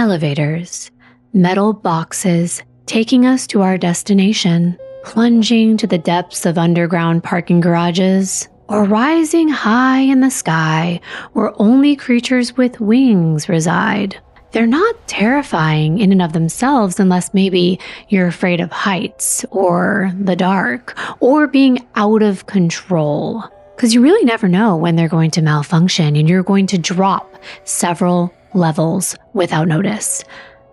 Elevators, metal boxes taking us to our destination, plunging to the depths of underground parking garages, or rising high in the sky where only creatures with wings reside. They're not terrifying in and of themselves unless maybe you're afraid of heights or the dark or being out of control. Because you really never know when they're going to malfunction and you're going to drop several levels without notice.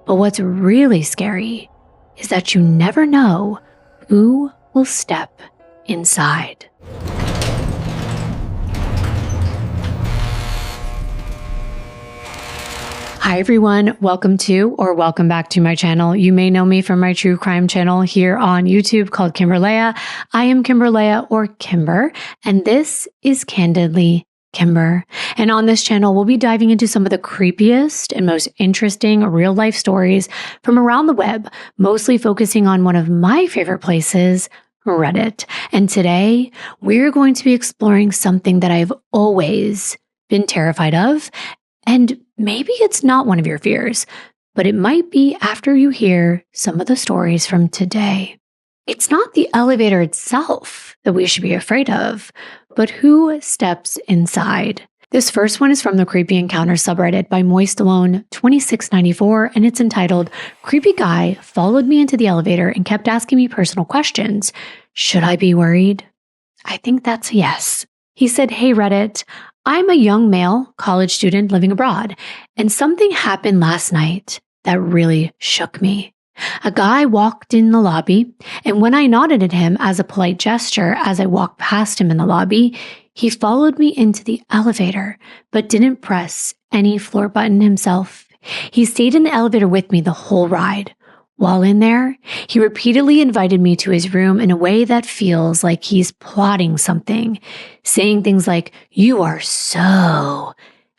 But what's really scary is that you never know who will step inside. Hi everyone, welcome to or welcome back to my channel. You may know me from my true crime channel here on YouTube called Kimbyrleigha. I am Kimbyrleigha or Kimbyr, and this is Candidly Kimbyr. And on this channel, we'll be diving into some of the creepiest and most interesting real life stories from around the web, mostly focusing on one of my favorite places, Reddit. And today, we're going to be exploring something that I've always been terrified of. And maybe it's not one of your fears, but it might be after you hear some of the stories from today. It's not the elevator itself that we should be afraid of, but who steps inside. This first one is from the Creepy Encounters subreddit by MoistAlone2694, and it's entitled, "Creepy Guy Followed Me into the Elevator and Kept Asking Me Personal Questions. Should I be worried?" I think that's a yes. He said, "Hey Reddit, I'm a young male college student living abroad, and something happened last night that really shook me. A guy walked in the lobby, and when I nodded at him as a polite gesture as I walked past him in the lobby, he followed me into the elevator, but didn't press any floor button himself. He stayed in the elevator with me the whole ride. While in there, he repeatedly invited me to his room in a way that feels like he's plotting something, saying things like, 'You are so,'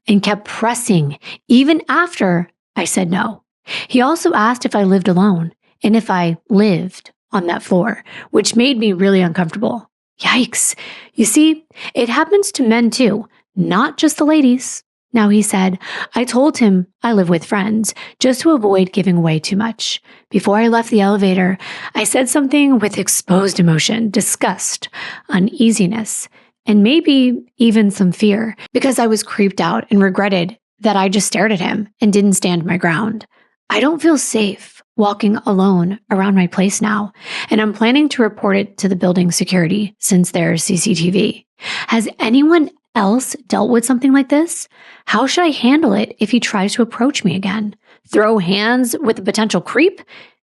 and kept pressing even after I said no. He also asked if I lived alone and if I lived on that floor, which made me really uncomfortable. Yikes. You see, it happens to men too, not just the ladies. Now," he said, "I told him I live with friends just to avoid giving away too much. Before I left the elevator, I said something with exposed emotion, disgust, uneasiness, and maybe even some fear because I was creeped out and regretted that I just stared at him and didn't stand my ground. I don't feel safe walking alone around my place now, and I'm planning to report it to the building security since there's CCTV. Has anyone else dealt with something like this? How should I handle it if he tries to approach me again? Throw hands with a potential creep?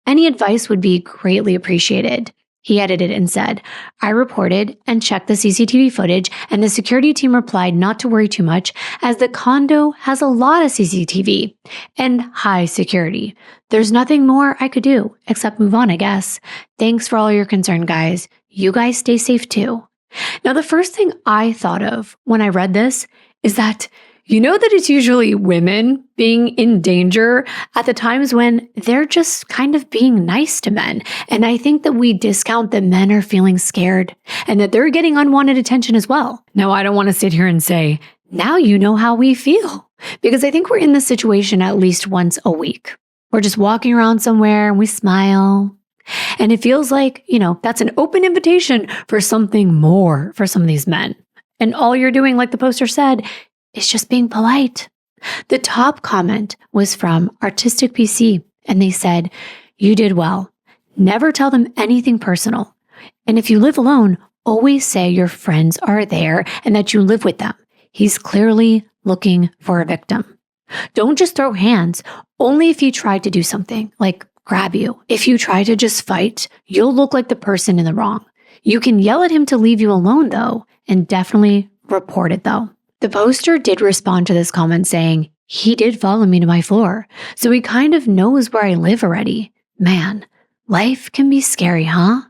Any advice would be greatly appreciated." He edited and said, "I reported and checked the CCTV footage, and the security team replied not to worry too much as the condo has a lot of CCTV and high security. There's nothing more I could do except move on, I guess. Thanks for all your concern, guys. You guys stay safe too." Now, the first thing I thought of when I read this is that you know that it's usually women being in danger at the times when they're just kind of being nice to men. And I think that we discount that men are feeling scared and that they're getting unwanted attention as well. Now, I don't want to sit here and say, now you know how we feel, because I think we're in this situation at least once a week. We're just walking around somewhere and we smile. And it feels like, that's an open invitation for something more for some of these men. And all you're doing, like the poster said, is just being polite. The top comment was from Artistic PC, and they said, "You did well. Never tell them anything personal. And if you live alone, always say your friends are there and that you live with them. He's clearly looking for a victim. Don't just throw hands, only if he tried to do something, like grab you. If you try to just fight, you'll look like the person in the wrong. You can yell at him to leave you alone, though, and definitely report it, though." The poster did respond to this comment saying, "He did follow me to my floor, so he kind of knows where I live already. Man, life can be scary, huh?"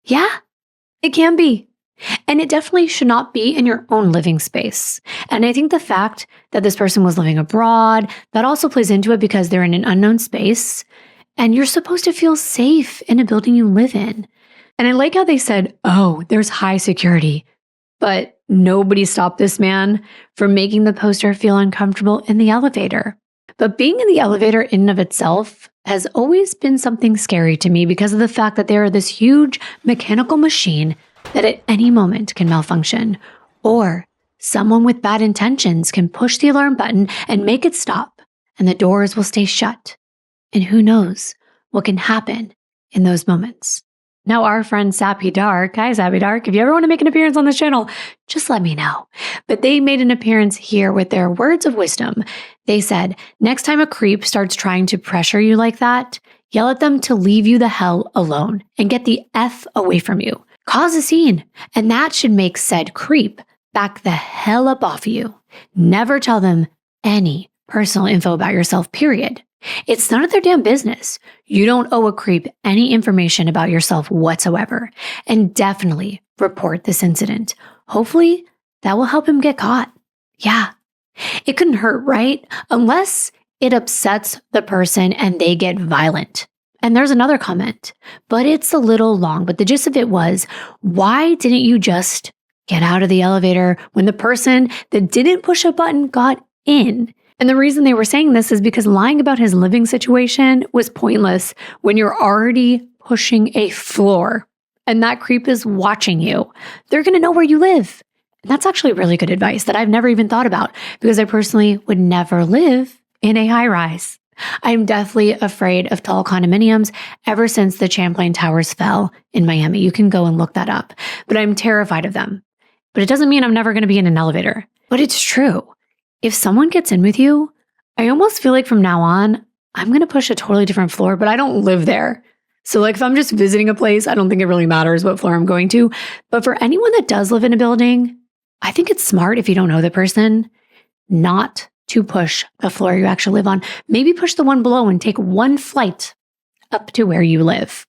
Yeah, it can be. And it definitely should not be in your own living space. And I think the fact that this person was living abroad, that also plays into it because they're in an unknown space, and you're supposed to feel safe in a building you live in. And I like how they said, "Oh, there's high security." But nobody stopped this man from making the poster feel uncomfortable in the elevator. But being in the elevator in and of itself has always been something scary to me because of the fact that they are this huge mechanical machine that at any moment can malfunction, or someone with bad intentions can push the alarm button and make it stop, and the doors will stay shut. And who knows what can happen in those moments. Now, our friend Sappy Dark, hi Sappy Dark, if you ever want to make an appearance on this channel, just let me know. But they made an appearance here with their words of wisdom. They said, next time a creep starts trying to pressure you like that, yell at them to leave you the hell alone and get the F away from you. Cause a scene, and that should make said creep back the hell up off you. Never tell them any personal info about yourself, period. It's none of their damn business. You don't owe a creep any information about yourself whatsoever. And definitely report this incident. Hopefully, that will help him get caught. Yeah, it couldn't hurt, right? Unless it upsets the person and they get violent. And there's another comment, but it's a little long. But the gist of it was, why didn't you just get out of the elevator when the person that didn't push a button got in? And the reason they were saying this is because lying about his living situation was pointless when you're already pushing a floor and that creep is watching you. They're going to know where you live. And that's actually really good advice that I've never even thought about because I personally would never live in a high rise. I'm deathly afraid of tall condominiums ever since the Champlain Towers fell in Miami. You can go and look that up. But I'm terrified of them. But it doesn't mean I'm never going to be in an elevator. But it's true. If someone gets in with you, I almost feel like from now on, I'm going to push a totally different floor, but I don't live there. So like if I'm just visiting a place, I don't think it really matters what floor I'm going to. But for anyone that does live in a building, I think it's smart if you don't know the person, not to push the floor you actually live on. Maybe push the one below and take one flight up to where you live.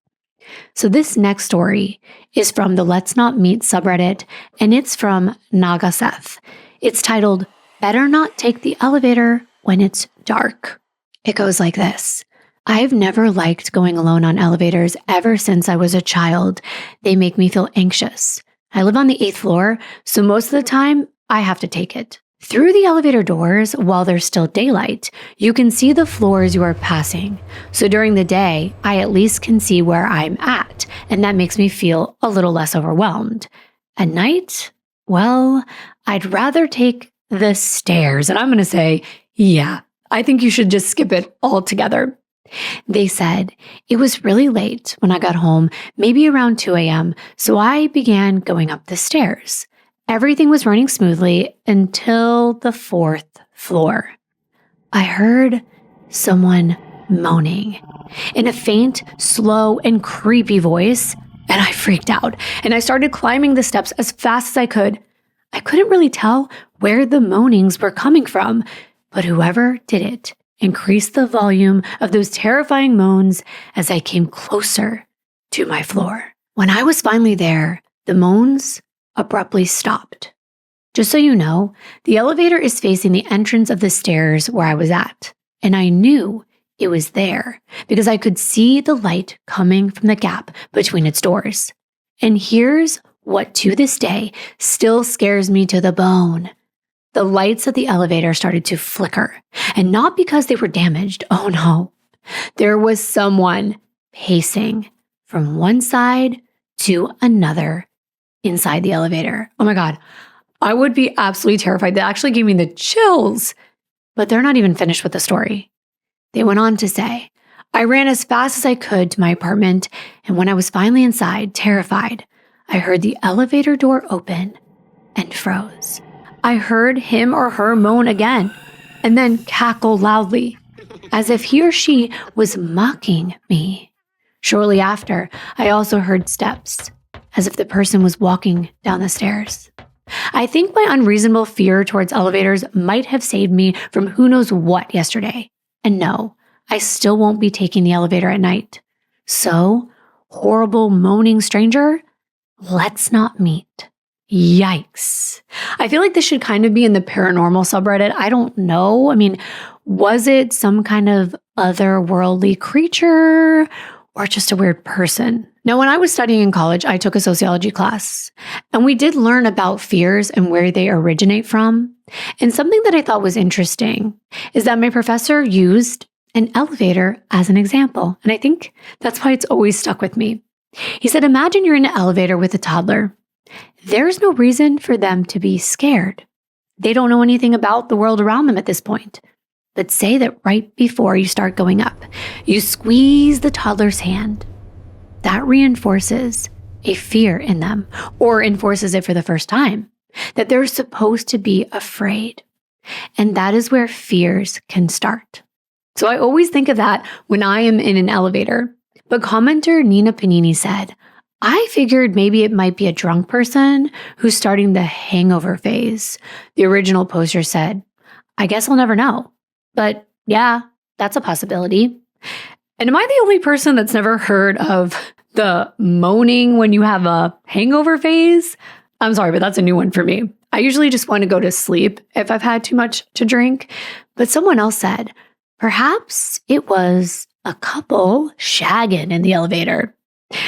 So this next story is from the Let's Not Meet subreddit, and it's from Nagaseth. It's titled, Better Not Take the Elevator When It's Dark. It goes like this. I've never liked going alone on elevators ever since I was a child. They make me feel anxious. I live on the 8th floor, so most of the time I have to take it. Through the elevator doors, while there's still daylight, you can see the floors you are passing. So during the day, I at least can see where I'm at, and that makes me feel a little less overwhelmed. At night, well, I'd rather take the stairs. And I'm going to say, yeah, I think you should just skip it altogether. They said, it was really late when I got home, maybe around 2 a.m., so I began going up the stairs. Everything was running smoothly until the 4th floor. I heard someone moaning in a faint, slow, and creepy voice, and I freaked out, and I started climbing the steps as fast as I could. I couldn't really tell where the moanings were coming from, but whoever did it increased the volume of those terrifying moans as I came closer to my floor. When I was finally there, the moans abruptly stopped. Just so you know, the elevator is facing the entrance of the stairs where I was at, and I knew it was there because I could see the light coming from the gap between its doors. And here's what to this day still scares me to the bone. The lights of the elevator started to flicker, and not because they were damaged. Oh no, there was someone pacing from one side to another inside the elevator. Oh my God, I would be absolutely terrified. That actually gave me the chills. But they're not even finished with the story. They went on to say, I ran as fast as I could to my apartment, and when I was finally inside, terrified, I heard the elevator door open and froze. I heard him or her moan again and then cackle loudly, as if he or she was mocking me. Shortly after, I also heard steps, as if the person was walking down the stairs. I think my unreasonable fear towards elevators might have saved me from who knows what yesterday. And no, I still won't be taking the elevator at night. So, horrible moaning stranger, let's not meet. Yikes. I feel like this should kind of be in the paranormal subreddit. I don't know. I mean, was it some kind of otherworldly creature? or just a weird person. Now, when I was studying in college, I took a sociology class, and we did learn about fears and where they originate from. And something that I thought was interesting is that my professor used an elevator as an example. And I think that's why it's always stuck with me. He said, imagine you're in an elevator with a toddler. There's no reason for them to be scared. They don't know anything about the world around them at this point. But say that right before you start going up, you squeeze the toddler's hand. That reinforces a fear in them, or enforces it for the first time, that they're supposed to be afraid. And that is where fears can start. So I always think of that when I am in an elevator. But commenter Nina Panini said, I figured maybe it might be a drunk person who's starting the hangover phase. The original poster said, I guess I'll never know. But yeah, that's a possibility. And am I the only person that's never heard of the moaning when you have a hangover phase? I'm sorry, but that's a new one for me. I usually just want to go to sleep if I've had too much to drink. But someone else said, perhaps it was a couple shagging in the elevator.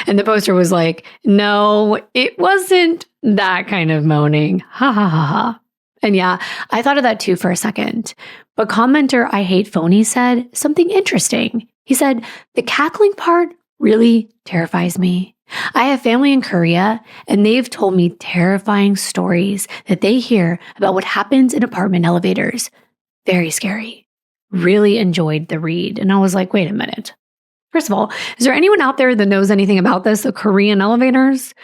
And the poster was like, no, it wasn't that kind of moaning. Ha ha ha ha. And yeah, I thought of that too for a second. But commenter I Hate Phony said something interesting. He said, the cackling part really terrifies me. I have family in Korea, and they've told me terrifying stories that they hear about what happens in apartment elevators. Very scary. Really enjoyed the read. And I was like, wait a minute. First of all, is there anyone out there that knows anything about this, the Korean elevators?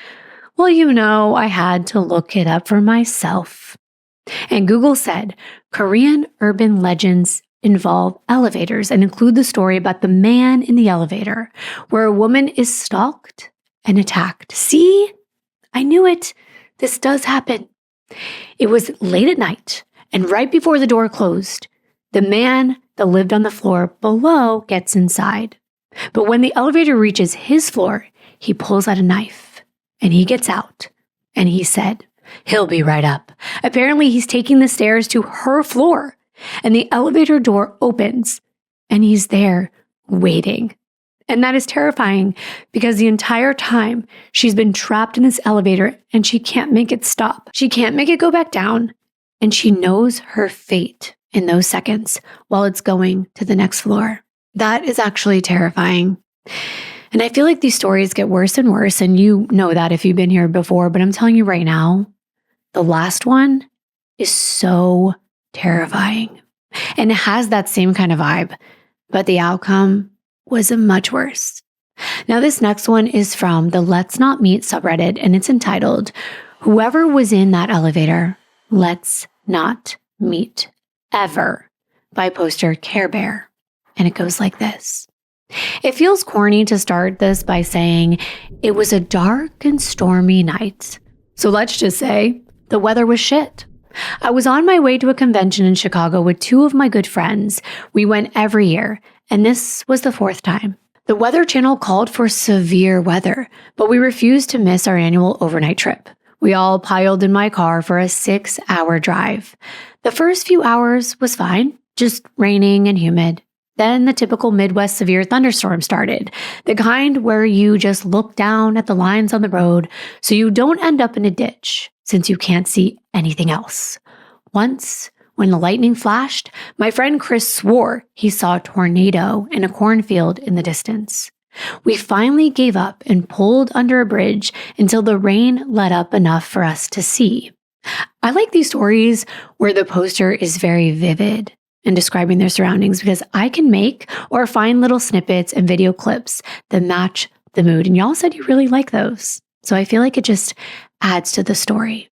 Well, you know, I had to look it up for myself. And Google said, Korean urban legends involve elevators and include the story about the man in the elevator, where a woman is stalked and attacked. See? I knew it. This does happen. It was late at night, and right before the door closed, the man that lived on the floor below gets inside. But when the elevator reaches his floor, he pulls out a knife, and he gets out, and he said, he'll be right up. Apparently, he's taking the stairs to her floor, and the elevator door opens, and he's there waiting. And that is terrifying because the entire time she's been trapped in this elevator and she can't make it stop. She can't make it go back down, and she knows her fate in those seconds while it's going to the next floor. That is actually terrifying. And I feel like these stories get worse and worse, and you know that if you've been here before, but I'm telling you right now, the last one is so terrifying. And it has that same kind of vibe, but the outcome was much worse. Now, this next one is from the Let's Not Meet subreddit, and it's entitled, Whoever Was in That Elevator, Let's Not Meet Ever, by poster Care Bear. And it goes like this. It feels corny to start this by saying it was a dark and stormy night. So let's just say the weather was shit. I was on my way to a convention in Chicago with two of my good friends. We went every year, and this was the fourth time. The Weather Channel called for severe weather, but we refused to miss our annual overnight trip. We all piled in my car for a 6-hour drive. The first few hours was fine, just raining and humid. Then the typical Midwest severe thunderstorm started, the kind where you just look down at the lines on the road so you don't end up in a ditch since you can't see anything else. Once, when the lightning flashed, my friend Chris swore he saw a tornado in a cornfield in the distance. We finally gave up and pulled under a bridge until the rain let up enough for us to see. I like these stories where the poster is very vivid in describing their surroundings because I can make or find little snippets and video clips that match the mood. And y'all said you really like those. So I feel like it just adds to the story.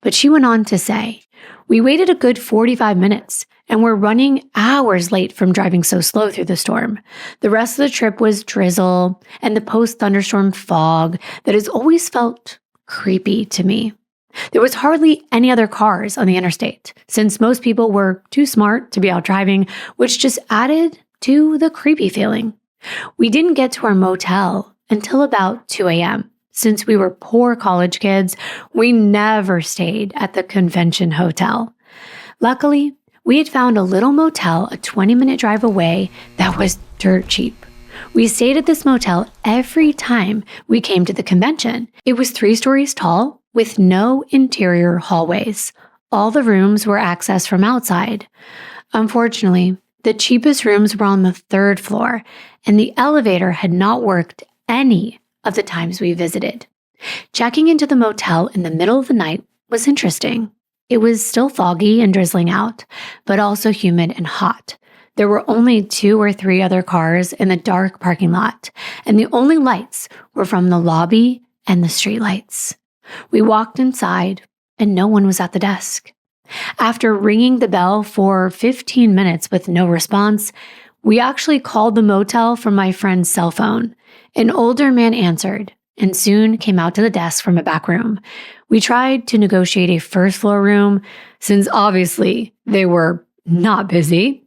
But she went on to say, we waited a good 45 minutes and were running hours late from driving so slow through the storm. The rest of the trip was drizzle and the post-thunderstorm fog that has always felt creepy to me. There was hardly any other cars on the interstate, since most people were too smart to be out driving, which just added to the creepy feeling. We didn't get to our motel until about 2 a.m. Since we were poor college kids, we never stayed at the convention hotel. Luckily, we had found a little motel a 20-minute drive away that was dirt cheap. We stayed at this motel every time we came to the convention. It was 3 stories tall with no interior hallways. All the rooms were accessed from outside. Unfortunately, the cheapest rooms were on the 3rd floor, and the elevator had not worked any of the times we visited. Checking into the motel in the middle of the night was interesting. It was still foggy and drizzling out, but also humid and hot. There were only 2 or 3 other cars in the dark parking lot, and the only lights were from the lobby and the street lights. We walked inside, and no one was at the desk. After ringing the bell for 15 minutes with no response, we actually called the motel from my friend's cell phone. An older man answered and soon came out to the desk from a back room. We tried to negotiate a 1st floor room since obviously they were not busy,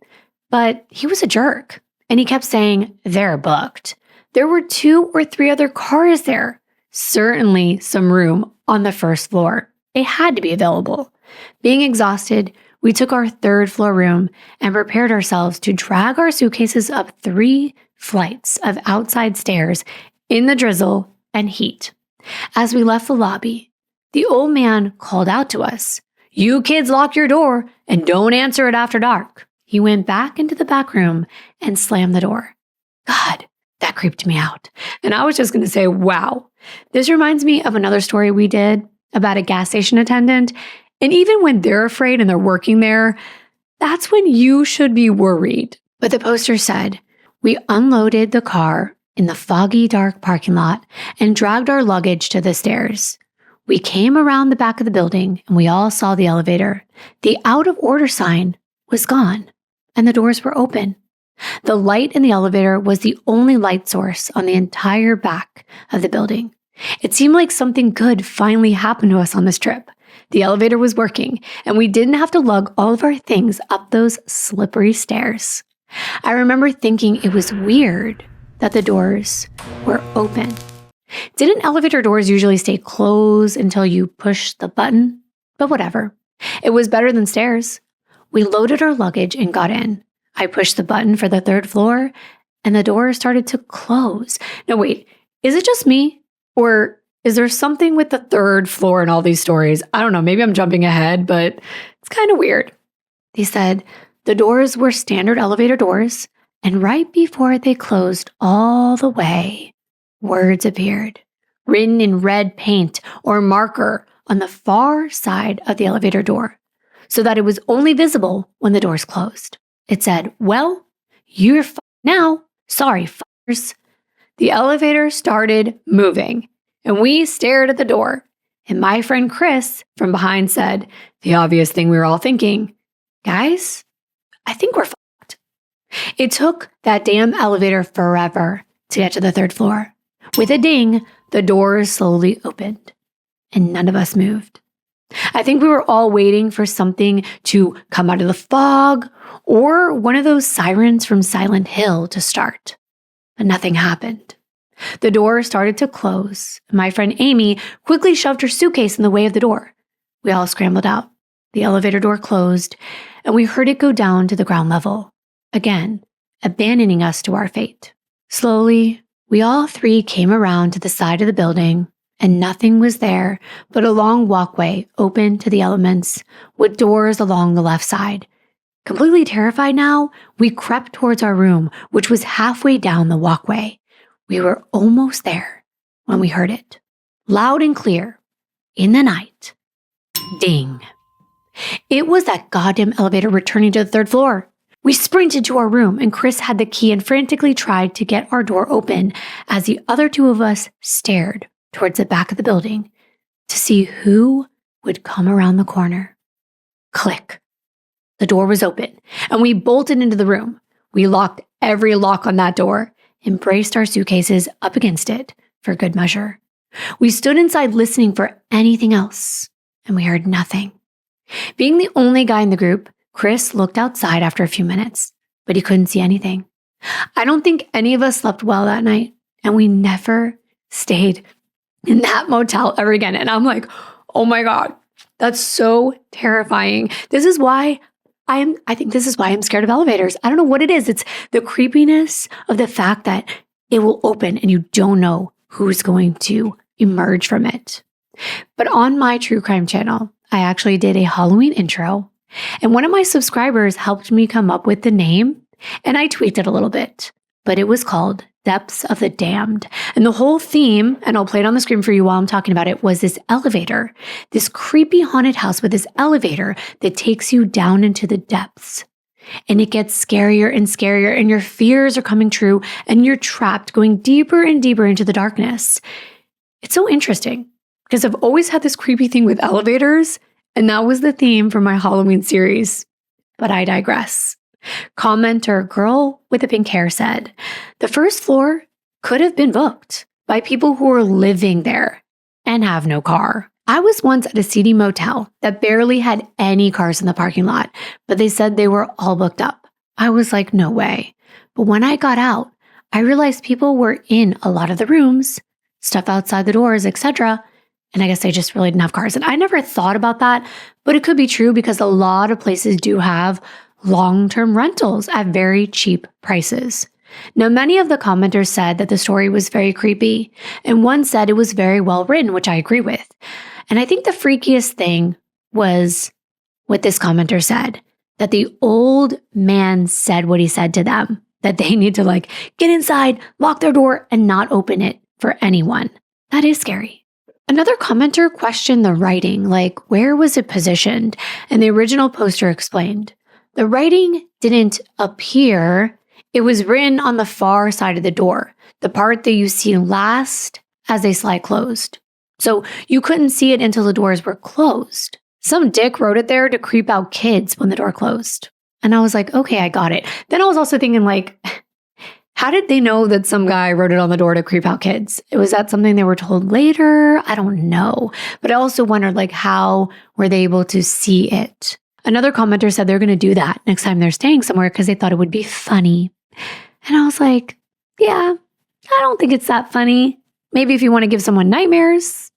but he was a jerk and he kept saying they're booked. There were 2 or 3 other cars there, certainly some room on the 1st floor. It had to be available. Being exhausted, we took our 3rd floor room and prepared ourselves to drag our suitcases up 3 flights of outside stairs in the drizzle and heat. As we left the lobby, the old man called out to us, "You kids lock your door and don't answer it after dark." He went back into the back room and slammed the door. God, that creeped me out. And I was just going to say, wow. This reminds me of another story we did about a gas station attendant. And even when they're afraid and they're working there, that's when you should be worried. But the poster said, "We unloaded the car in the foggy, dark parking lot and dragged our luggage to the stairs. We came around the back of the building and we all saw the elevator. The out of order sign was gone and the doors were open. The light in the elevator was the only light source on the entire back of the building. It seemed like something good finally happened to us on this trip. The elevator was working and we didn't have to lug all of our things up those slippery stairs." I remember thinking it was weird that the doors were open. Didn't elevator doors usually stay closed until you push the button? But whatever. It was better than stairs. We loaded our luggage and got in. I pushed the button for the 3rd floor and the door started to close. No, wait, is it just me? Or is there something with the 3rd floor in all these stories? I don't know, maybe I'm jumping ahead, but it's kind of weird. They said the doors were standard elevator doors, and right before they closed all the way, words appeared, written in red paint or marker on the far side of the elevator door, so that it was only visible when the doors closed. It said, "Well, you're now. Sorry, fuckers." The elevator started moving, and we stared at the door. And my friend Chris from behind said the obvious thing we were all thinking, "Guys, I think we're fucked." It took that damn elevator forever to get to the 3rd floor. With a ding, the doors slowly opened, and none of us moved. I think we were all waiting for something to come out of the fog or one of those sirens from Silent Hill to start. But nothing happened. The door started to close. My friend Amy quickly shoved her suitcase in the way of the door. We all scrambled out. The elevator door closed, and we heard it go down to the ground level, again, abandoning us to our fate. Slowly, we all 3 came around to the side of the building, and nothing was there but a long walkway open to the elements with doors along the left side. Completely terrified now, we crept towards our room, which was halfway down the walkway. We were almost there when we heard it, loud and clear, in the night. Ding. It was that goddamn elevator returning to the 3rd floor. We sprinted to our room and Chris had the key and frantically tried to get our door open as the other 2 of us stared towards the back of the building to see who would come around the corner. Click. The door was open and we bolted into the room. We locked every lock on that door and braced our suitcases up against it for good measure. We stood inside listening for anything else, and we heard nothing. Being the only guy in the group, Chris looked outside after a few minutes, but he couldn't see anything. I don't think any of us slept well that night, and we never stayed in that motel ever again. And I'm like, oh my God, that's so terrifying. I think this is why I'm scared of elevators. I don't know what it is. It's the creepiness of the fact that it will open and you don't know who's going to emerge from it. But on my true crime channel, I actually did a Halloween intro, and one of my subscribers helped me come up with the name, and I tweaked it a little bit, but it was called Depths of the Damned. And the whole theme, and I'll play it on the screen for you while I'm talking about it, was this elevator, this creepy haunted house with this elevator that takes you down into the depths. And it gets scarier and scarier, and your fears are coming true, and you're trapped going deeper and deeper into the darkness. It's so interesting because I've always had this creepy thing with elevators, and that was the theme for my Halloween series. But I digress. Commenter Girl with the Pink Hair said, the first floor could have been booked by people who are living there and have no car. I was once at a seedy motel that barely had any cars in the parking lot, but they said they were all booked up. I was like, no way. But when I got out, I realized people were in a lot of the rooms, stuff outside the doors, etc. And I guess they just really didn't have cars. And I never thought about that, but it could be true because a lot of places do have long-term rentals at very cheap prices. Now, many of the commenters said that the story was very creepy, and one said it was very well written, which I agree with. And I think the freakiest thing was what this commenter said, that the old man said what he said to them, that they need to get inside, lock their door, and not open it for anyone. That is scary. Another commenter questioned the writing, where was it positioned? And the original poster explained, the writing didn't appear. It was written on the far side of the door, the part that you see last as they slide closed. So you couldn't see it until the doors were closed. Some dick wrote it there to creep out kids when the door closed. And I was like, okay, I got it. Then I was also thinking how did they know that some guy wrote it on the door to creep out kids? Was that something they were told later? I don't know. But I also wondered how were they able to see it? Another commenter said they're going to do that next time they're staying somewhere because they thought it would be funny. And I was like, yeah, I don't think it's that funny. Maybe if you want to give someone nightmares.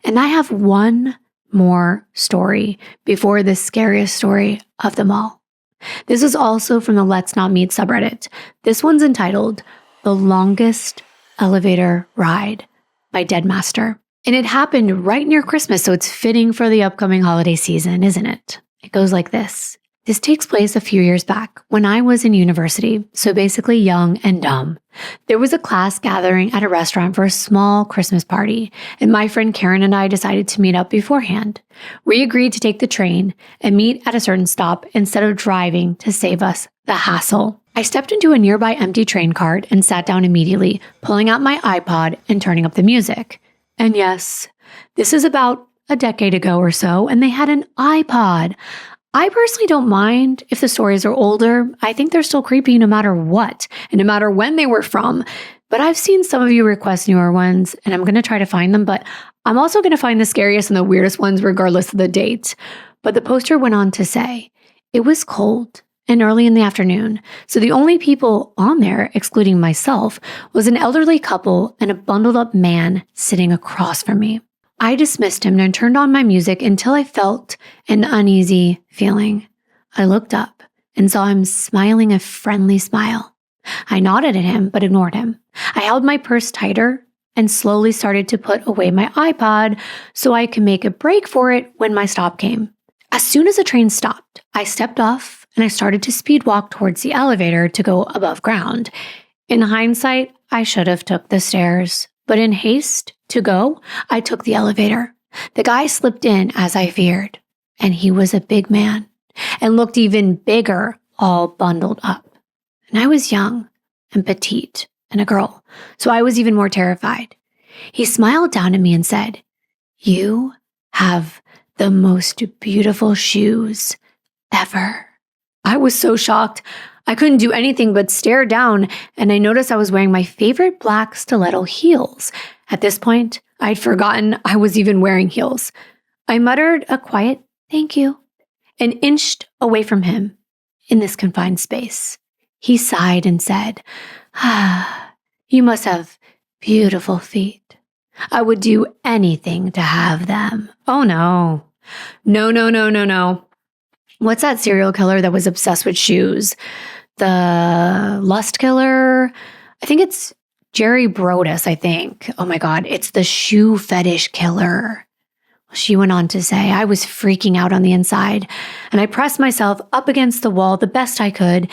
And I have one more story before the scariest story of them all. This is also from the Let's Not Meet subreddit. This one's entitled The Longest Elevator Ride by Deadmaster. And it happened right near Christmas, so it's fitting for the upcoming holiday season, isn't it? It goes like this. This takes place a few years back when I was in university, so basically young and dumb. There was a class gathering at a restaurant for a small Christmas party, and my friend Karen and I decided to meet up beforehand. We agreed to take the train and meet at a certain stop instead of driving to save us the hassle. I stepped into a nearby empty train cart and sat down immediately, pulling out my iPod and turning up the music. And yes, this is about a decade ago or so, and they had an iPod. I personally don't mind if the stories are older. I think they're still creepy no matter what, and no matter when they were from. But I've seen some of you request newer ones, and I'm going to try to find them, but I'm also going to find the scariest and the weirdest ones regardless of the date. But the poster went on to say, it was cold and early in the afternoon, so the only people on there, excluding myself, was an elderly couple and a bundled up man sitting across from me. I dismissed him and turned on my music until I felt an uneasy feeling. I looked up and saw him smiling a friendly smile. I nodded at him, but ignored him. I held my purse tighter and slowly started to put away my iPod so I could make a break for it when my stop came. As soon as the train stopped, I stepped off and I started to speed walk towards the elevator to go above ground. In hindsight, I should have took the stairs, but in haste to go, I took the elevator. The guy slipped in as I feared, and he was a big man and looked even bigger, all bundled up. And I was young and petite and a girl, so I was even more terrified. He smiled down at me and said, "You have the most beautiful shoes ever." I was so shocked. I couldn't do anything but stare down, and I noticed I was wearing my favorite black stiletto heels. At this point, I'd forgotten I was even wearing heels. I muttered a quiet "thank you" and inched away from him in this confined space. He sighed and said, "You must have beautiful feet. I would do anything to have them." Oh no. No. What's that serial killer that was obsessed with shoes? The lust killer? I think it's Jerry Brodus, I think. Oh my God, it's the shoe fetish killer. She went on to say, I was freaking out on the inside, and I pressed myself up against the wall the best I could,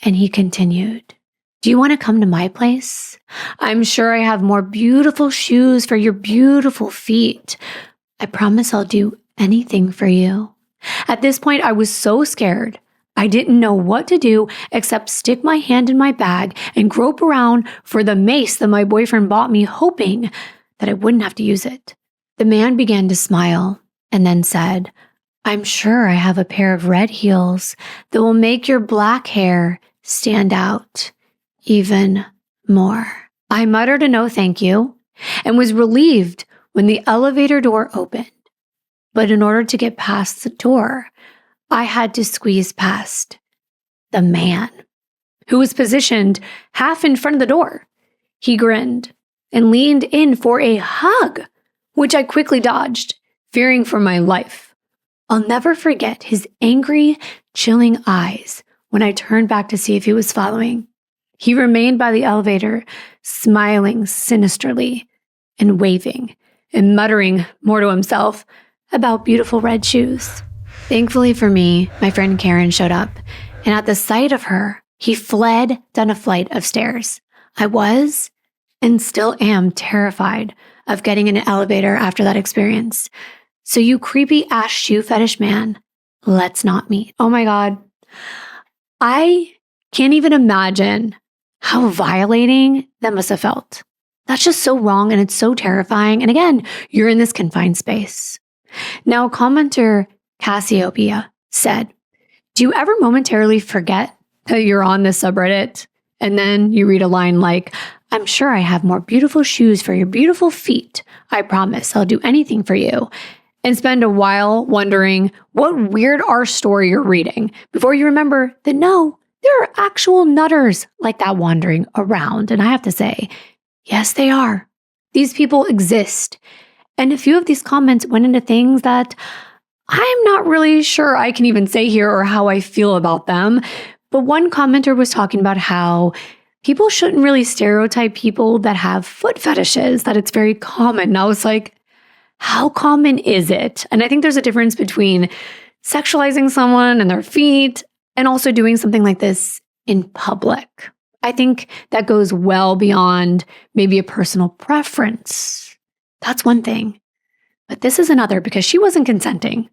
and he continued, do you want to come to my place? I'm sure I have more beautiful shoes for your beautiful feet. I promise I'll do anything for you. At this point, I was so scared. I didn't know what to do except stick my hand in my bag and grope around for the mace that my boyfriend bought me, hoping that I wouldn't have to use it. The man began to smile and then said, I'm sure I have a pair of red heels that will make your black hair stand out even more. I muttered a no thank you and was relieved when the elevator door opened. But in order to get past the door, I had to squeeze past the man, who was positioned half in front of the door. He grinned and leaned in for a hug, which I quickly dodged, fearing for my life. I'll never forget his angry, chilling eyes when I turned back to see if he was following. He remained by the elevator, smiling sinisterly and waving and muttering more to himself about beautiful red shoes. Thankfully for me, my friend Karen showed up, and at the sight of her, he fled down a flight of stairs. I was, and still am, terrified of getting in an elevator after that experience. So you creepy ass shoe fetish man, let's not meet. Oh my God. I can't even imagine how violating that must have felt. That's just so wrong, and it's so terrifying. And again, you're in this confined space. Now, commenter Cassiopeia said, do you ever momentarily forget that you're on this subreddit? And then you read a line like, I'm sure I have more beautiful shoes for your beautiful feet. I promise I'll do anything for you. And spend a while wondering what weird R story you're reading before you remember that no, there are actual nutters like that wandering around. And I have to say, yes, they are. These people exist. And a few of these comments went into things that I'm not really sure I can even say here or how I feel about them. But one commenter was talking about how people shouldn't really stereotype people that have foot fetishes, that it's very common. And I was like, how common is it? And I think there's a difference between sexualizing someone and their feet and also doing something like this in public. I think that goes well beyond maybe a personal preference. That's one thing. But this is another, because she wasn't consenting.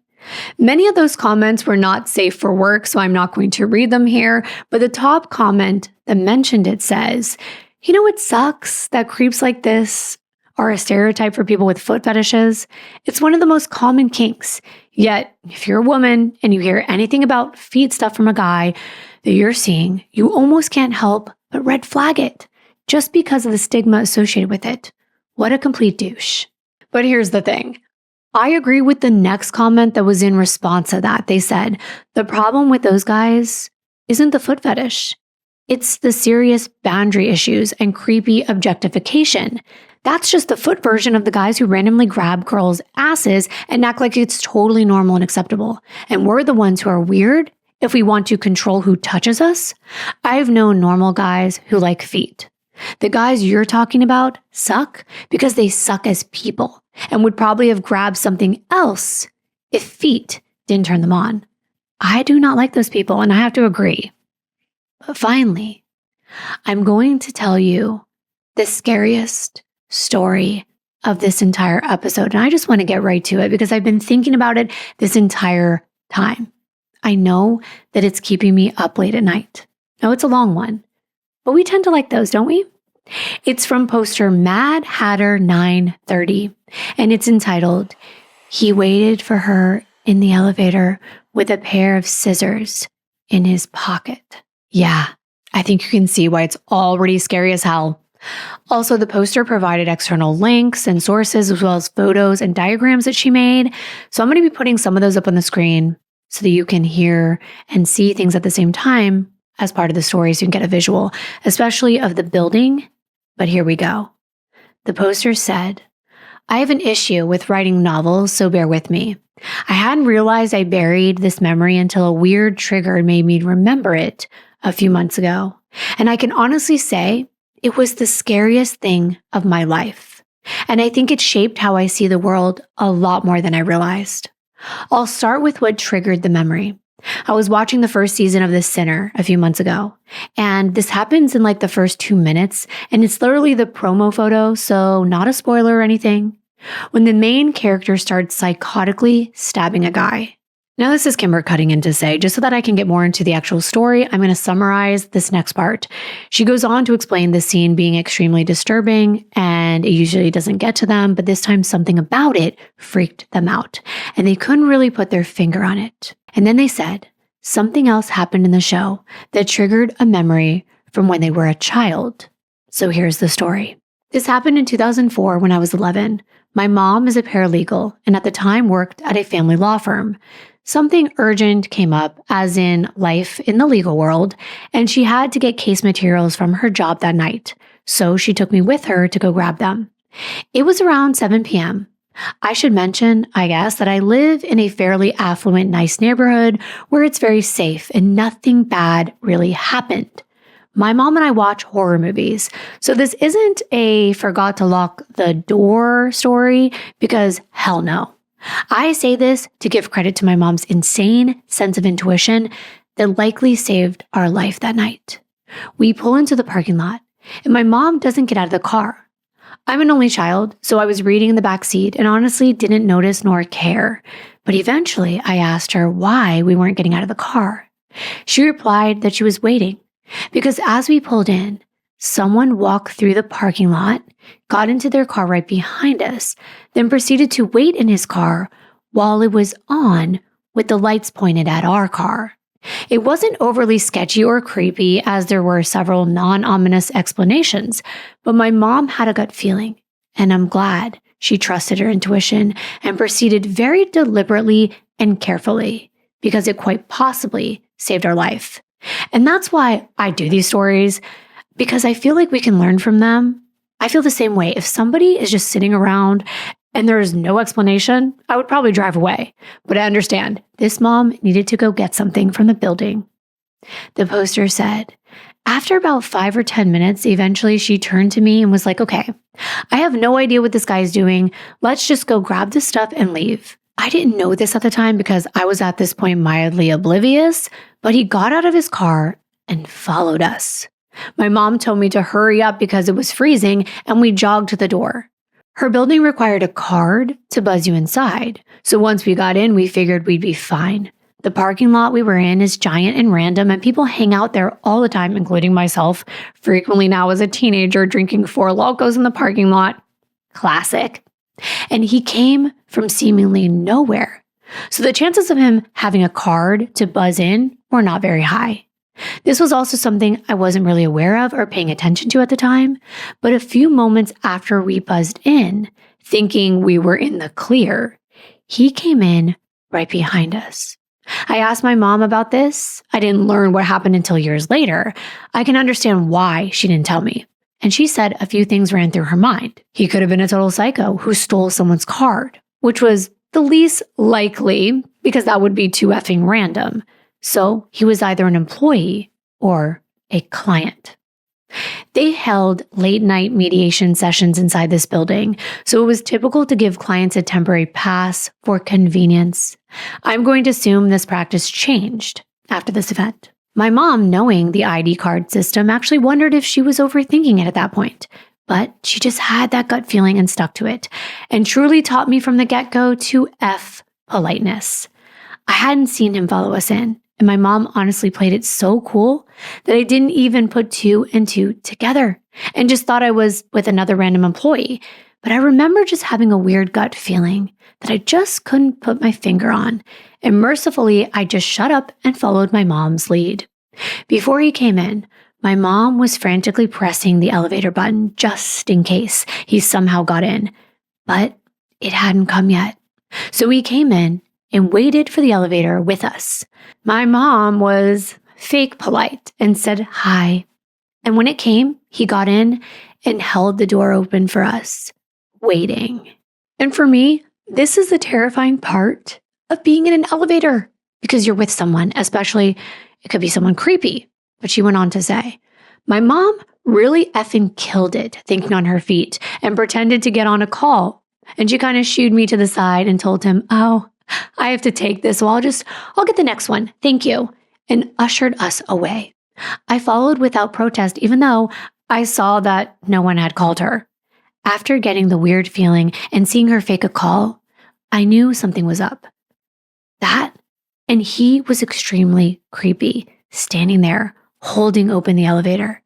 Many of those comments were not safe for work, so I'm not going to read them here. But the top comment that mentioned it says, you know what sucks that creeps like this are a stereotype for people with foot fetishes? It's one of the most common kinks. Yet, if you're a woman and you hear anything about feet stuff from a guy that you're seeing, you almost can't help but red flag it just because of the stigma associated with it. What a complete douche. But here's the thing. I agree with the next comment that was in response to that. They said, the problem with those guys isn't the foot fetish. It's the serious boundary issues and creepy objectification. That's just the foot version of the guys who randomly grab girls' asses and act like it's totally normal and acceptable. And we're the ones who are weird if we want to control who touches us. I've known normal guys who like feet. The guys you're talking about suck because they suck as people and would probably have grabbed something else if feet didn't turn them on. I do not like those people, and I have to agree. But finally, I'm going to tell you the scariest story of this entire episode. And I just want to get right to it because I've been thinking about it this entire time. I know that it's keeping me up late at night. No, it's a long one, but we tend to like those, don't we? It's from poster Mad Hatter 930, and it's entitled, He Waited for Her in the Elevator with a Pair of Scissors in His Pocket. Yeah, I think you can see why it's already scary as hell. Also, the poster provided external links and sources as well as photos and diagrams that she made. So I'm going to be putting some of those up on the screen so that you can hear and see things at the same time as part of the story so you can get a visual, especially of the building. But here we go. The poster said, I have an issue with writing novels, so bear with me. I hadn't realized I buried this memory until a weird trigger made me remember it a few months ago. And I can honestly say It was the scariest thing of my life. And I think it shaped how I see the world a lot more than I realized. I'll start with what triggered the memory. I was watching the first season of The Sinner a few months ago, and this happens in like the first 2 minutes, and it's literally the promo photo, so not a spoiler or anything. When the main character starts psychotically stabbing a guy. Now, this is Kimber cutting in to say, just so that I can get more into the actual story, I'm going to summarize this next part. She goes on to explain the scene being extremely disturbing, and it usually doesn't get to them, but this time something about it freaked them out, and they couldn't really put their finger on it. And then they said, something else happened in the show that triggered a memory from when they were a child. So here's the story. This happened in 2004 when I was 11. My mom is a paralegal, and at the time worked at a family law firm. Something urgent came up, as in life in the legal world, and she had to get case materials from her job that night. So she took me with her to go grab them. It was around 7 p.m. I should mention, I guess, that I live in a fairly affluent, nice neighborhood where it's very safe and nothing bad really happened. My mom and I watch horror movies, so this isn't a forgot to lock the door story, because hell no. I say this to give credit to my mom's insane sense of intuition that likely saved our life that night. We pull into the parking lot, and my mom doesn't get out of the car. I'm an only child, so I was reading in the back seat and honestly didn't notice nor care. But eventually, I asked her why we weren't getting out of the car. She replied that she was waiting, because as we pulled in, someone walked through the parking lot, got into their car right behind us, then proceeded to wait in his car while it was on with the lights pointed at our car. It wasn't overly sketchy or creepy, as there were several non-ominous explanations, but my mom had a gut feeling, and I'm glad she trusted her intuition and proceeded very deliberately and carefully, because it quite possibly saved our life. And that's why I do these stories, because I feel like we can learn from them. I feel the same way. If somebody is just sitting around and there is no explanation, I would probably drive away. But I understand this mom needed to go get something from the building. The poster said, after about 5 or 10 minutes, eventually she turned to me and was like, okay, I have no idea what this guy is doing. Let's just go grab this stuff and leave. I didn't know this at the time because I was at this point mildly oblivious, but he got out of his car and followed us. My mom told me to hurry up because it was freezing, and we jogged to the door. Her building required a card to buzz you inside, so once we got in, we figured we'd be fine. The parking lot we were in is giant and random, and people hang out there all the time, including myself, frequently now as a teenager drinking Four Locos in the parking lot. Classic. And he came from seemingly nowhere, so the chances of him having a card to buzz in were not very high. This was also something I wasn't really aware of or paying attention to at the time, but a few moments after we buzzed in, thinking we were in the clear, he came in right behind us. I asked my mom about this. I didn't learn what happened until years later. I can understand why she didn't tell me. And she said a few things ran through her mind. He could have been a total psycho who stole someone's card, which was the least likely because that would be too effing random. So he was either an employee or a client. They held late night mediation sessions inside this building, so it was typical to give clients a temporary pass for convenience. I'm going to assume this practice changed after this event. My mom, knowing the ID card system, actually wondered if she was overthinking it at that point, but she just had that gut feeling and stuck to it, and truly taught me from the get-go to F politeness. I hadn't seen him follow us in, and my mom honestly played it so cool that I didn't even put 2 and 2 together and just thought I was with another random employee. But I remember just having a weird gut feeling that I just couldn't put my finger on. And mercifully, I just shut up and followed my mom's lead. Before he came in, my mom was frantically pressing the elevator button just in case he somehow got in. But it hadn't come yet. So he came in and waited for the elevator with us. My mom was fake polite and said hi. And when it came, he got in and held the door open for us, waiting. And for me, this is the terrifying part of being in an elevator because you're with someone, especially it could be someone creepy. But she went on to say, my mom really effing killed it thinking on her feet and pretended to get on a call. And she kind of shooed me to the side and told him, "Oh, I have to take this, so I'll get the next one. Thank you." And ushered us away. I followed without protest, even though I saw that no one had called her. After getting the weird feeling and seeing her fake a call, I knew something was up. That, and he was extremely creepy, standing there, holding open the elevator.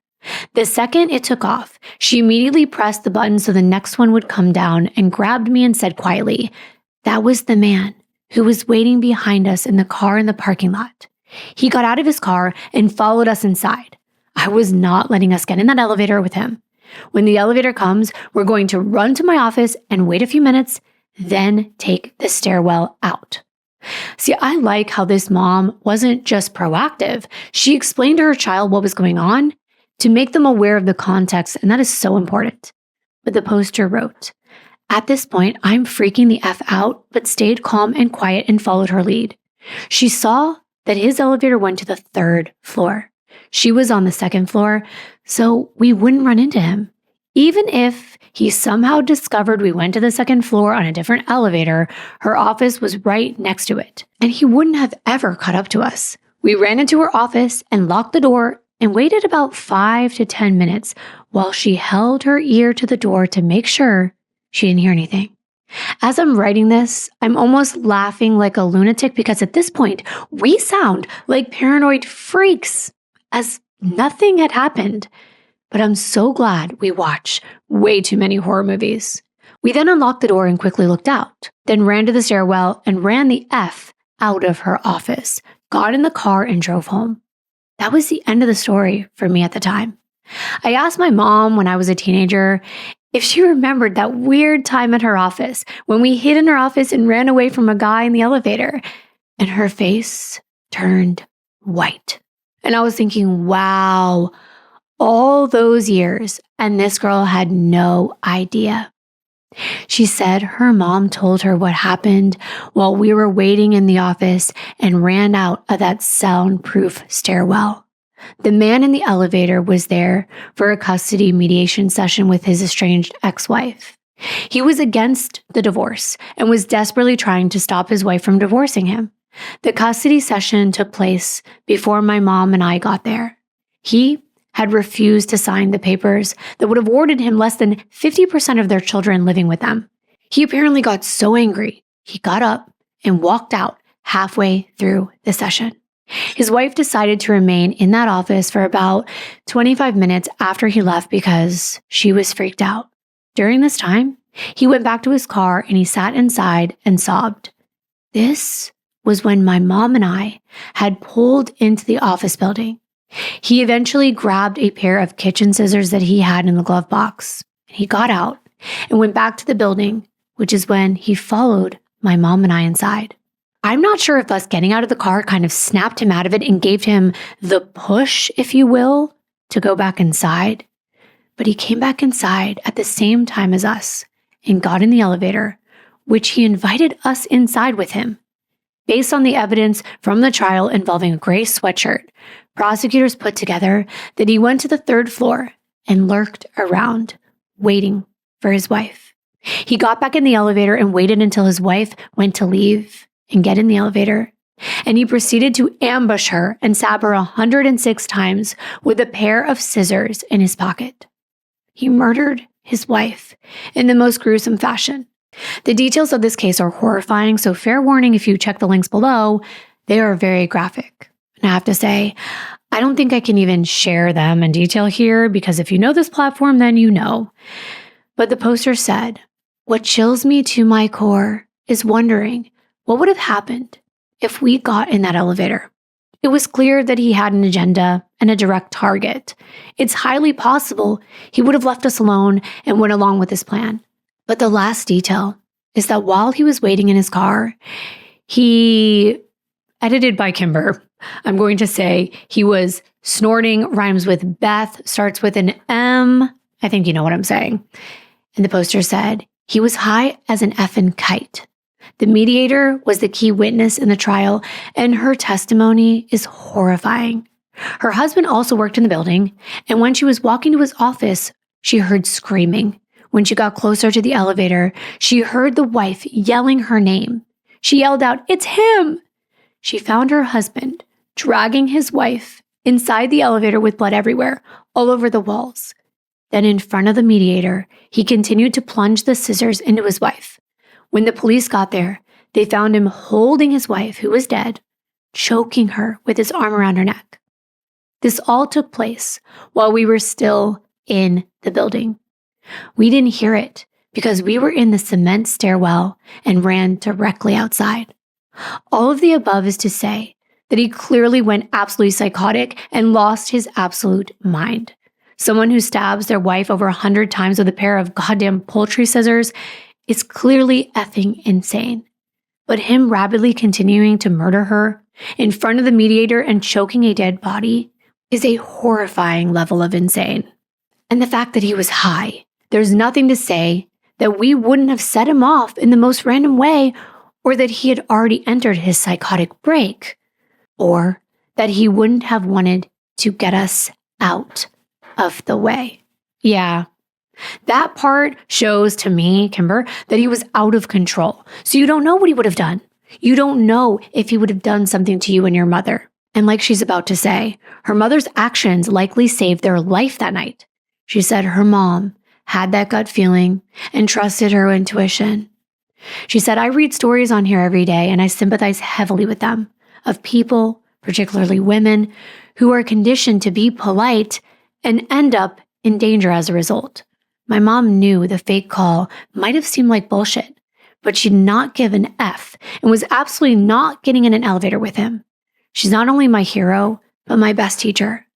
The second it took off, she immediately pressed the button so the next one would come down and grabbed me and said quietly, "That was the man who was waiting behind us in the car in the parking lot. He got out of his car and followed us inside. I was not letting us get in that elevator with him. When the elevator comes, we're going to run to my office and wait a few minutes, then take the stairwell out." See, I like how this mom wasn't just proactive. She explained to her child what was going on to make them aware of the context, and that is so important. But the poster wrote, "At this point, I'm freaking the F out, but stayed calm and quiet and followed her lead. She saw that his elevator went to the 3rd floor. She was on the 2nd floor, so we wouldn't run into him. Even if he somehow discovered we went to the 2nd floor on a different elevator, her office was right next to it, and he wouldn't have ever caught up to us. We ran into her office and locked the door and waited about 5 to 10 minutes while she held her ear to the door to make sure she didn't hear anything." As I'm writing this, I'm almost laughing like a lunatic because at this point, we sound like paranoid freaks, as nothing had happened. But I'm so glad we watch way too many horror movies. We then unlocked the door and quickly looked out, then ran to the stairwell and ran the F out of her office, got in the car and drove home. That was the end of the story for me at the time. I asked my mom when I was a teenager if she remembered that weird time at her office when we hid in her office and ran away from a guy in the elevator, and her face turned white. And I was thinking, wow, all those years, and this girl had no idea. She said her mom told her what happened while we were waiting in the office and ran out of that soundproof stairwell. The man in the elevator was there for a custody mediation session with his estranged ex-wife. He was against the divorce and was desperately trying to stop his wife from divorcing him. The custody session took place before my mom and I got there. He had refused to sign the papers that would have awarded him less than 50% of their children living with them. He apparently got so angry, he got up and walked out halfway through the session. His wife decided to remain in that office for about 25 minutes after he left because she was freaked out. During this time, he went back to his car and he sat inside and sobbed. This was when my mom and I had pulled into the office building. He eventually grabbed a pair of kitchen scissors that he had in the glove box. He got out and went back to the building, which is when he followed my mom and I inside. I'm not sure if us getting out of the car kind of snapped him out of it and gave him the push, if you will, to go back inside. But he came back inside at the same time as us and got in the elevator, which he invited us inside with him. Based on the evidence from the trial involving a gray sweatshirt, prosecutors put together that he went to the 3rd floor and lurked around, waiting for his wife. He got back in the elevator and waited until his wife went to leave and get in the elevator. And he proceeded to ambush her and stab her 106 times with a pair of scissors in his pocket. He murdered his wife in the most gruesome fashion. The details of this case are horrifying, so fair warning if you check the links below, they are very graphic. And I have to say, I don't think I can even share them in detail here because if you know this platform, then you know. But the poster said, "What chills me to my core is wondering what would have happened if we got in that elevator. It was clear that he had an agenda and a direct target. It's highly possible he would have left us alone and went along with his plan. But the last detail is that while he was waiting in his car, he, edited by Kimbyr, I'm going to say he was snorting, rhymes with Beth, starts with an M. I think you know what I'm saying." And the poster said, "He was high as an effing kite." The mediator was the key witness in the trial, and her testimony is horrifying. Her husband also worked in the building, and when she was walking to his office, she heard screaming. When she got closer to the elevator, she heard the wife yelling her name. She yelled out, "It's him!" She found her husband dragging his wife inside the elevator with blood everywhere, all over the walls. Then in front of the mediator, he continued to plunge the scissors into his wife. When the police got there, they found him holding his wife, who was dead, choking her with his arm around her neck. This all took place while we were still in the building. We didn't hear it because we were in the cement stairwell and ran directly outside. All of the above is to say that he clearly went absolutely psychotic and lost his absolute mind. Someone who stabs their wife over 100 times with a pair of goddamn poultry scissors is clearly effing insane. But him rapidly continuing to murder her in front of the mediator and choking a dead body is a horrifying level of insane. And the fact that he was high, there's nothing to say that we wouldn't have set him off in the most random way, or that he had already entered his psychotic break, or that he wouldn't have wanted to get us out of the way. Yeah, that part shows to me, Kimbyr, that he was out of control. So you don't know what he would have done. You don't know if he would have done something to you and your mother. And like she's about to say, her mother's actions likely saved their life that night. She said her mom had that gut feeling and trusted her intuition. She said, "I read stories on here every day and I sympathize heavily with them, of people, particularly women, who are conditioned to be polite and end up in danger as a result. My mom knew the fake call might have seemed like bullshit, but she did not give an F and was absolutely not getting in an elevator with him. She's not only my hero, but my best teacher.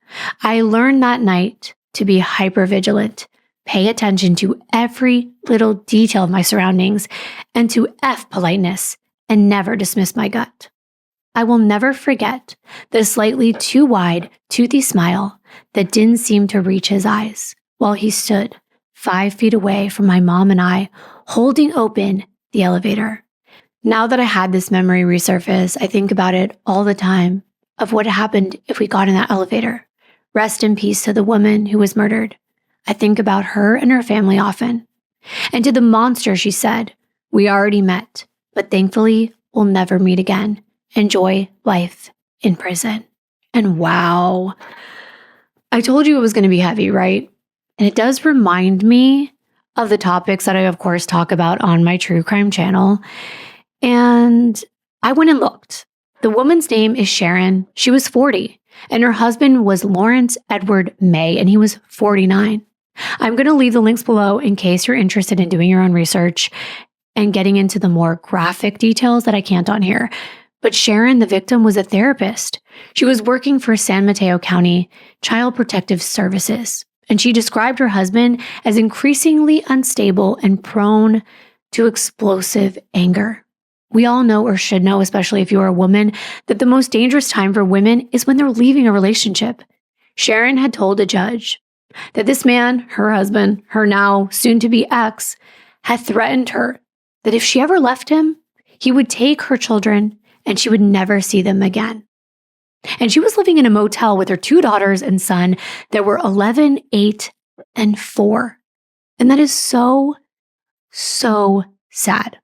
I learned that night to be hypervigilant, pay attention to every little detail of my surroundings, and to F politeness and never dismiss my gut. I will never forget the slightly too wide, toothy smile that didn't seem to reach his eyes while he stood 5 feet away from my mom and I, holding open the elevator. Now that I had this memory resurface, I think about it all the time of what happened if we got in that elevator. Rest in peace to the woman who was murdered. I think about her and her family often. And to the monster, she said, we already met, but thankfully we'll never meet again. Enjoy life in prison." And wow, I told you it was going to be heavy, right? And it does remind me of the topics that I, of course, talk about on my true crime channel. And I went and looked. The woman's name is Sharon. She was 40, and her husband was Lawrence Edward May, and he was 49. I'm going to leave the links below in case you're interested in doing your own research and getting into the more graphic details that I can't on here. But Sharon, the victim, was a therapist. She was working for San Mateo County Child Protective Services, and she described her husband as increasingly unstable and prone to explosive anger. We all know, or should know, especially if you are a woman, that the most dangerous time for women is when they're leaving a relationship. Sharon had told a judge that this man, her husband, her now soon-to-be ex, had threatened her that if she ever left him, he would take her children and she would never see them again. And she was living in a motel with her 2 daughters and son that were 11, 8, and 4. And that is so, so sad.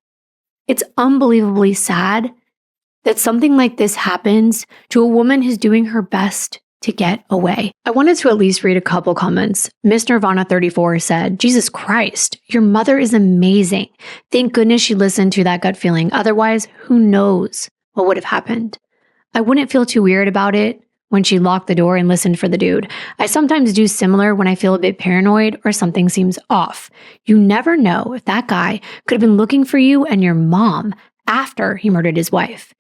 It's unbelievably sad that something like this happens to a woman who's doing her best to get away. I wanted to at least read a couple comments. Miss Nirvana 34 said, "Jesus Christ, your mother is amazing. Thank goodness she listened to that gut feeling. Otherwise, who knows what would have happened. I wouldn't feel too weird about it when she locked the door and listened for the dude. I sometimes do similar when I feel a bit paranoid or something seems off. You never know if that guy could have been looking for you and your mom after he murdered his wife.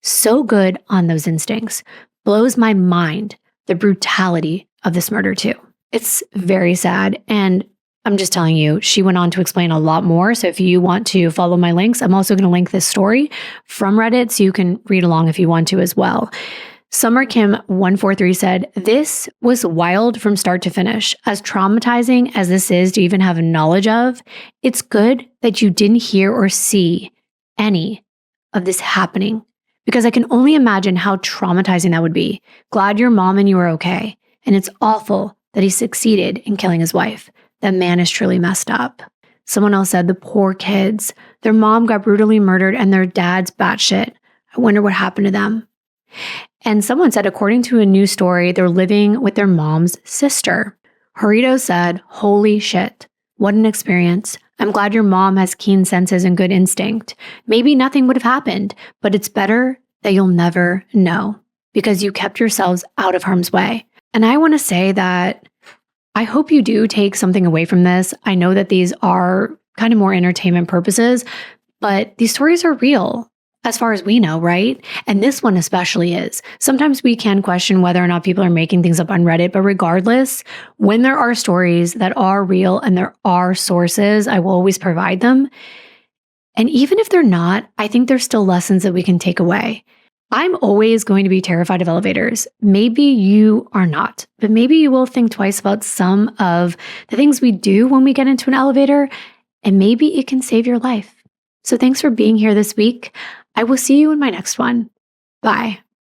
So good on those instincts. Blows my mind, the brutality of this murder too." It's very sad, and I'm just telling you, she went on to explain a lot more. So if you want to follow my links, I'm also going to link this story from Reddit so you can read along if you want to as well. Summer Kim 143 said, "This was wild from start to finish. As traumatizing as this is to even have knowledge of, it's good that you didn't hear or see any of this happening because I can only imagine how traumatizing that would be. Glad your mom and you are okay. And it's awful that he succeeded in killing his wife. That man is truly messed up. Someone else said, the poor kids. Their mom got brutally murdered and their dad's batshit. I wonder what happened to them. And someone said, according to a news story, they're living with their mom's sister. Harito said, holy shit. What an experience. I'm glad your mom has keen senses and good instinct. Maybe nothing would have happened, but it's better that you'll never know because you kept yourselves out of harm's way. And I want to say that I hope you do take something away from this. I know that these are kind of more entertainment purposes, but these stories are real as far as we know, right? And this one especially is. Sometimes we can question whether or not people are making things up on Reddit, but regardless, when there are stories that are real and there are sources, I will always provide them. And even if they're not, I think there's still lessons that we can take away. I'm always going to be terrified of elevators. Maybe you are not, but maybe you will think twice about some of the things we do when we get into an elevator, and maybe it can save your life. So thanks for being here this week. I will see you in my next one. Bye.